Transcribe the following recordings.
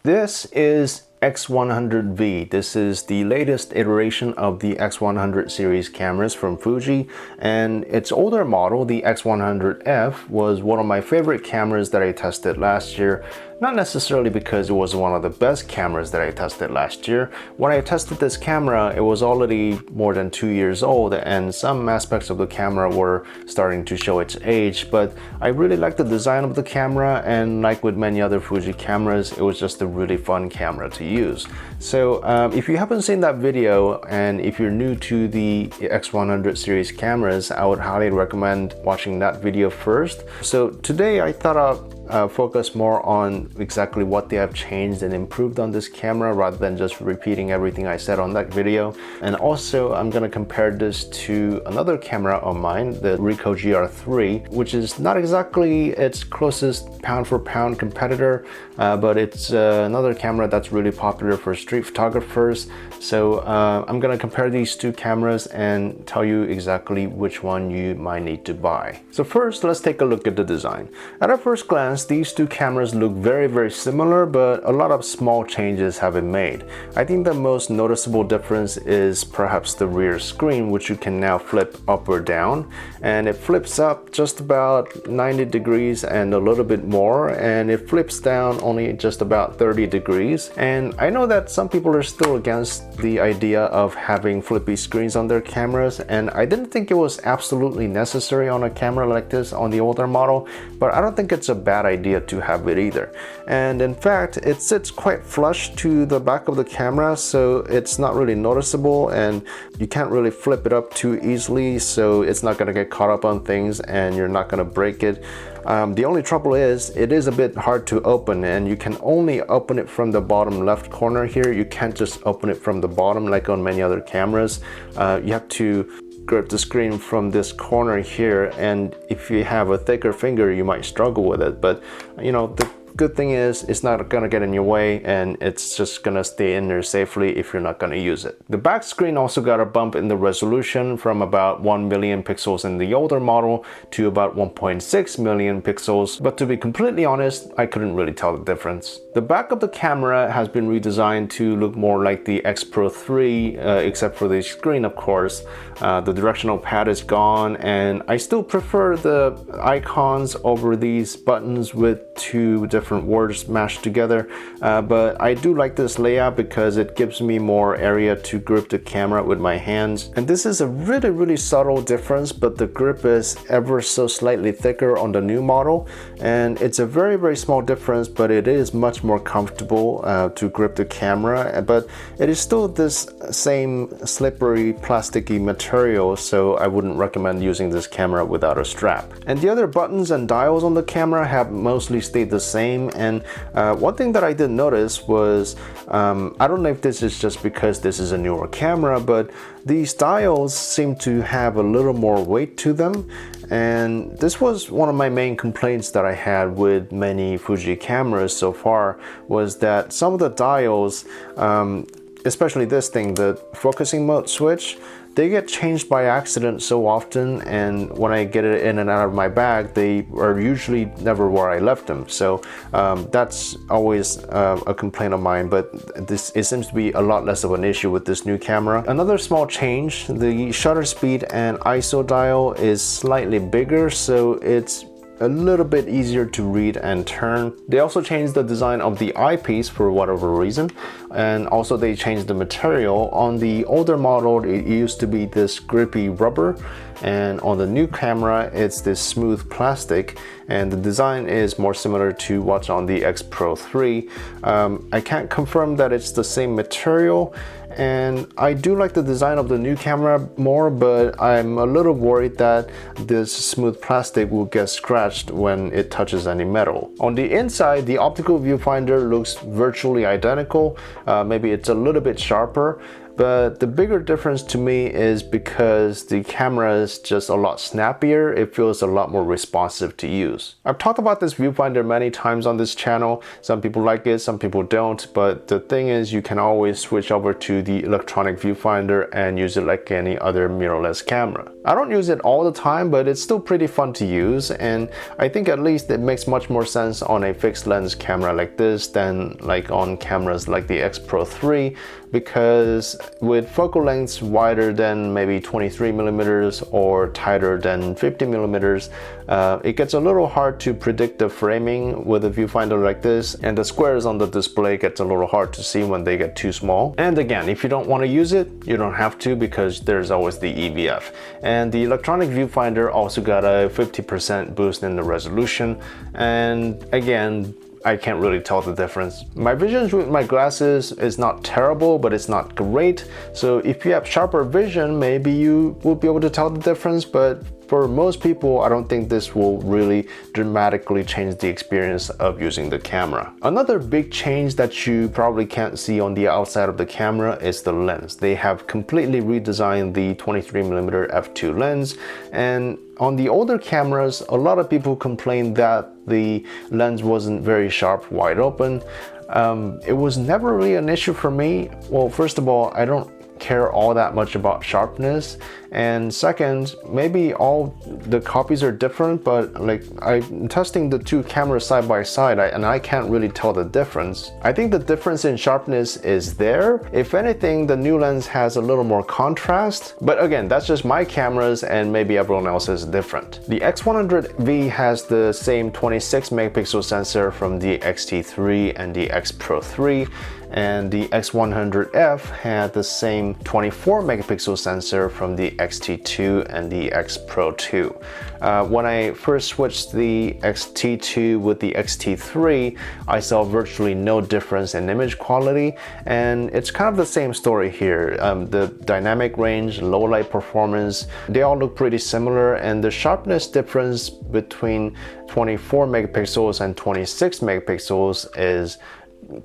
This is X100V. This is the latest iteration of the X100 series cameras from Fuji, and its older model, the X100F, was one of my favorite cameras that I tested last year. Not necessarily because it was one of the best cameras that I tested last year. When I tested this camera, it was already more than 2 years old, and some aspects of the camera were starting to show its age, but I really liked the design of the camera, and like with many other Fuji cameras, it was just a really fun camera to use. So if you haven't seen that video, and if you're new to the X100 series cameras, I would highly recommend watching that video first. So today I thought I'll focus more on exactly what they have changed and improved on this camera rather than just repeating everything I said on that video. And also I'm gonna compare this to another camera of mine, the Ricoh GR3, which is not exactly its closest pound for pound competitor, but it's another camera that's really popular for street photographers. So I'm gonna compare these two cameras and tell you exactly which one you might need to buy. So first, let's take a look at the design. At a first glance, these two cameras look very similar, but a lot of small changes have been made. I think the most noticeable difference is perhaps the rear screen, which you can now flip up or down, and it flips up just about 90 degrees and a little bit more, and it flips down only just about 30 degrees. And I know that some people are still against the idea of having flippy screens on their cameras, and I didn't think it was absolutely necessary on a camera like this on the older model, but I don't think it's a bad idea to have it either. And in fact, it sits quite flush to the back of the camera, so it's not really noticeable, and you can't really flip it up too easily, so it's not going to get caught up on things and you're not going to break it. The only trouble is it is a bit hard to open, and you can only open it from the bottom left corner here. You can't just open it from the bottom like on many other cameras. You have to grip the screen from this corner here, and if you have a thicker finger you might struggle with it, but you know, the good thing is it's not gonna get in your way, and it's just gonna stay in there safely if you're not gonna use it. The back screen also got a bump in the resolution from about 1 million pixels in the older model to about 1.6 million pixels, but to be completely honest, I couldn't really tell the difference. The back of the camera has been redesigned to look more like the X Pro 3, except for the screen, of course. The directional pad is gone, and I still prefer the icons over these buttons with two different words mashed together, but I do like this layout because it gives me more area to grip the camera with my hands. And this is a really subtle difference, but the grip is ever so slightly thicker on the new model, and it's a very small difference, but it is much more comfortable to grip the camera, but it is still this same slippery plasticky material, so I wouldn't recommend using this camera without a strap. And the other buttons and dials on the camera have mostly stayed the same. And one thing that I did notice was, I don't know if this is just because this is a newer camera, but these dials seem to have a little more weight to them. And this was one of my main complaints that I had with many Fuji cameras so far, was that some of the dials, especially this thing, the focusing mode switch, they get changed by accident so often, and when I get it in and out of my bag, they are usually never where I left them. So that's always a complaint of mine, but it seems to be a lot less of an issue with this new camera. Another small change, the shutter speed and ISO dial is slightly bigger, so it's a little bit easier to read and turn. They also changed the design of the eyepiece for whatever reason, and also they changed the material. On the older model it used to be this grippy rubber, and on the new camera it's this smooth plastic, and the design is more similar to what's on the X Pro 3. I can't confirm that it's the same material, and I do like the design of the new camera more, but I'm a little worried that this smooth plastic will get scratched when it touches any metal. On the inside, the optical viewfinder looks virtually identical. Maybe it's a little bit sharper. but the bigger difference to me is because the camera is just a lot snappier. It feels a lot more responsive to use. I've talked about this viewfinder many times on this channel. Some people like it, some people don't, but the thing is you can always switch over to the electronic viewfinder and use it like any other mirrorless camera. I don't use it all the time, but it's still pretty fun to use, and I think at least it makes much more sense on a fixed lens camera like this than like on cameras like the X Pro 3, because with focal lengths wider than maybe 23 millimeters or tighter than 50 millimeters, it gets a little hard to predict the framing with a viewfinder like this, and the squares on the display gets a little hard to see when they get too small. And again, if you don't want to use it, you don't have to, because there's always the EVF. And the electronic viewfinder also got a 50% boost in the resolution, and again, I can't really tell the difference. My vision with my glasses is not terrible, but it's not great. So if you have sharper vision, maybe you will be able to tell the difference, but for most people, I don't think this will really dramatically change the experience of using the camera. Another big change that you probably can't see on the outside of the camera is the lens. They have completely redesigned the 23mm f2 lens, and on the older cameras, a lot of people complained that the lens wasn't very sharp wide open. It was never really an issue for me. Well, first of all, I don't care all that much about sharpness, and second, maybe all the copies are different, but like I'm testing the two cameras side by side and I can't really tell the difference. I think the difference in sharpness is there. If anything, the new lens has a little more contrast, but again, that's just my cameras and maybe everyone else is different. The X100V has the same 26 megapixel sensor from the X-T3 and the X Pro 3, and the X100F had the same 24 megapixel sensor from the X-T2 and the X Pro 2. When I first switched the X-T2 with the X-T3, I saw virtually no difference in image quality, and it's kind of the same story here. The dynamic range, low light performance, they all look pretty similar, and the sharpness difference between 24 megapixels and 26 megapixels is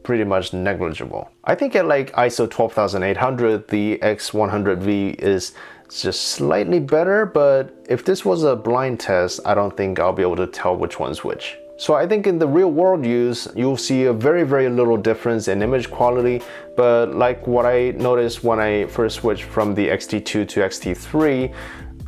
pretty much negligible. I think at like ISO 12800, the X100V is just slightly better, but if this was a blind test, I don't think I'll be able to tell which one's which. So I think in the real world use, you'll see a very little difference in image quality, but like what I noticed when I first switched from the X-T2 to X-T3,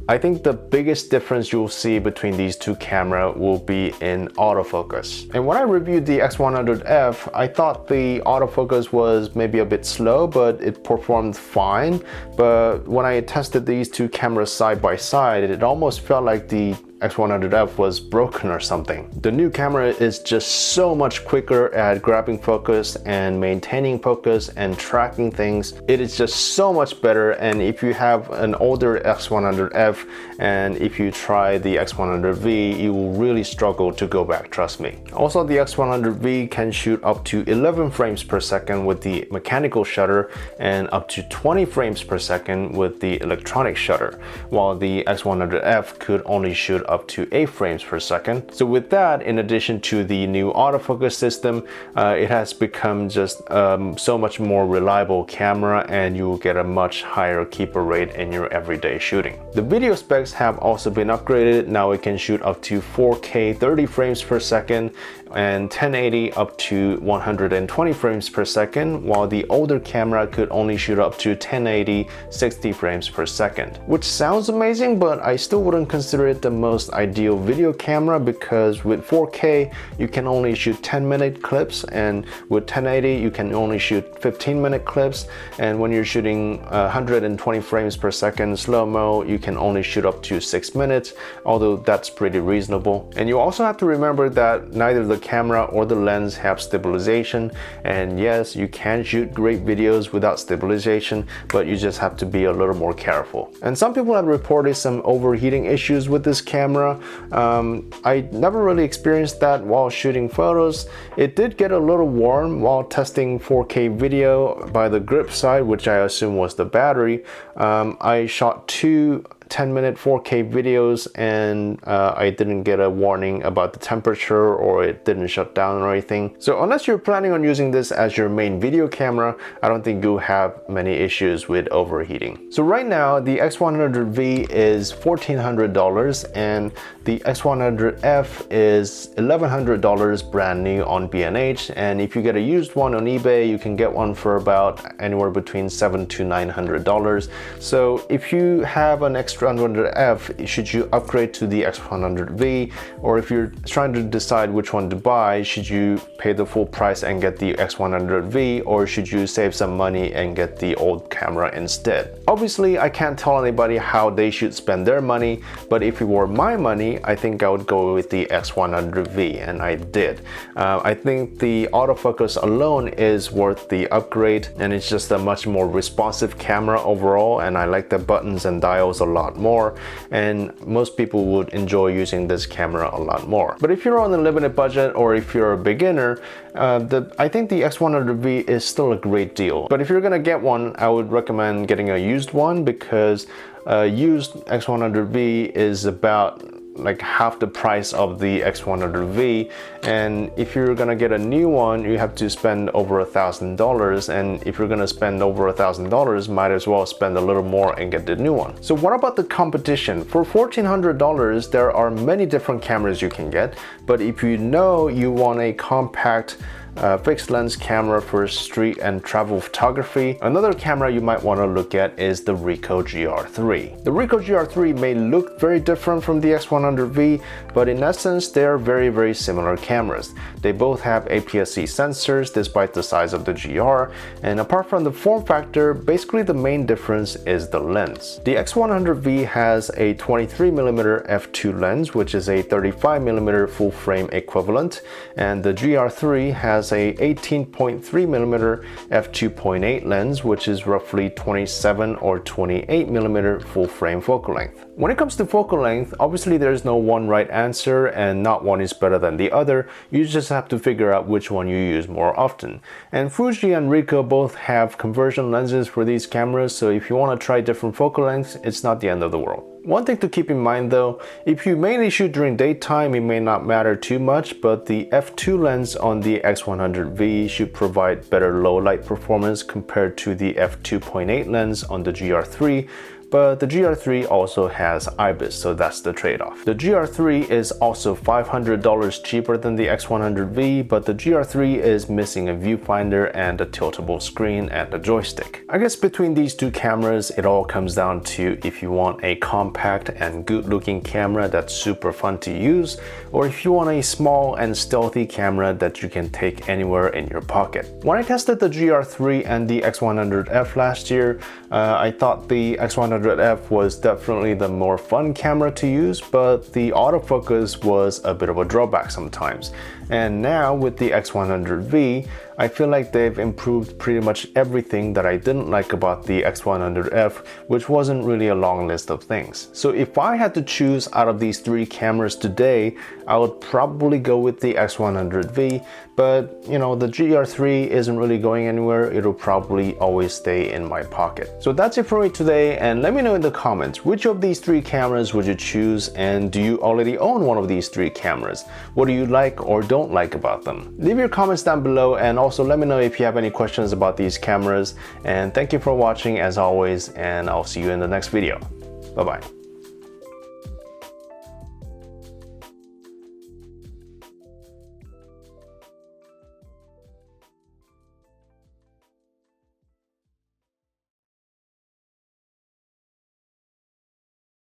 I think the biggest difference you'll see between these two cameras will be in autofocus. And when I reviewed the X100F, I thought the autofocus was maybe a bit slow, but it performed fine. But when I tested these two cameras side by side, it almost felt like the X100F was broken or something. The new camera is just so much quicker at grabbing focus and maintaining focus and tracking things. It is just so much better, and if you have an older X100F and if you try the X100V, you will really struggle to go back, trust me. Also, the X100V can shoot up to 11 frames per second with the mechanical shutter and up to 20 frames per second with the electronic shutter, while the X100F could only shoot up to 8 frames per second. So with that, in addition to the new autofocus system, it has become just so much more reliable camera, and you will get a much higher keeper rate in your everyday shooting. The video specs have also been upgraded. Now it can shoot up to 4K 30 frames per second and 1080 up to 120 frames per second, while the older camera could only shoot up to 1080 60 frames per second. Which sounds amazing, but I still wouldn't consider it the most ideal video camera, because with 4K you can only shoot 10-minute clips, and with 1080 you can only shoot 15-minute clips, and when you're shooting 120 frames per second slow-mo, you can only shoot up to 6 minutes, although that's pretty reasonable. And you also have to remember that neither the camera or the lens have stabilization, and yes, you can shoot great videos without stabilization, but you just have to be a little more careful. And some people have reported some overheating issues with this camera. I never really experienced that while shooting photos. It did get a little warm while testing 4K video by the grip side, which I assume was the battery. I shot two 10-minute 4K videos and I didn't get a warning about the temperature or it didn't shut down or anything. So unless you're planning on using this as your main video camera, I don't think you'll have many issues with overheating. So right now the X100V is $1,400 and the X100F is $1,100 brand new on B&H, and if you get a used one on eBay, you can get one for about anywhere between $700 to $900. So if you have an X100F, should you upgrade to the X100V, or if you're trying to decide which one to buy, should you pay the full price and get the X100V, or should you save some money and get the old camera instead? Obviously, I can't tell anybody how they should spend their money, but if it were my money, I think I would go with the X100V, and I did. I think the autofocus alone is worth the upgrade, and it's just a much more responsive camera overall, and I like the buttons and dials a lot more, and most people would enjoy using this camera a lot more. But if you're on a limited budget or if you're a beginner, I think the X100V is still a great deal. But if you're gonna get one, I would recommend getting a used one, because used X100V is about like half the price of the X100V, and if you're gonna get a new one, you have to spend over $1,000, and if you're gonna spend over $1,000, might as well spend a little more and get the new one. So what about the competition? For $1,400, there are many different cameras you can get, but if you know you want a compact fixed lens camera for street and travel photography, another camera you might want to look at is the Ricoh GR3. The Ricoh GR3 may look very different from the X100V, but in essence they're very similar cameras. They both have APS-C sensors despite the size of the GR, and apart from the form factor, basically the main difference is the lens. The X100V has a 23mm f2 lens, which is a 35mm full frame equivalent, and the GR3 has a 18.3mm f2.8 lens, which is roughly 27 or 28mm full frame focal length. When it comes to focal length, obviously there's no one right answer and not one is better than the other. You just have to figure out which one you use more often. And Fuji and Ricoh both have conversion lenses for these cameras, so if you want to try different focal lengths, it's not the end of the world. One thing to keep in mind though, if you mainly shoot during daytime, it may not matter too much, but the f2 lens on the X100V should provide better low light performance compared to the f2.8 lens on the GR3, but the GR3 also has IBIS, so that's the trade-off. The GR3 is also $500 cheaper than the X100V, but the GR3 is missing a viewfinder and a tiltable screen and a joystick. I guess between these two cameras, it all comes down to if you want a compact and good-looking camera that's super fun to use, or if you want a small and stealthy camera that you can take anywhere in your pocket. When I tested the GR3 and the X100F last year, I thought the X100F was definitely the more fun camera to use, but the autofocus was a bit of a drawback sometimes. And now with the X100V, I feel like they've improved pretty much everything that I didn't like about the X100F, which wasn't really a long list of things. So if I had to choose out of these three cameras today, I would probably go with the X100V, but you know, the GR3 isn't really going anywhere. It'll probably always stay in my pocket. So that's it for me today, and let me know in the comments, which of these three cameras would you choose, and do you already own one of these three cameras? What do you like or don't like about them? Leave your comments down below, and also let me know if you have any questions about these cameras, and thank you for watching as always, and I'll see you in the next video. Bye bye.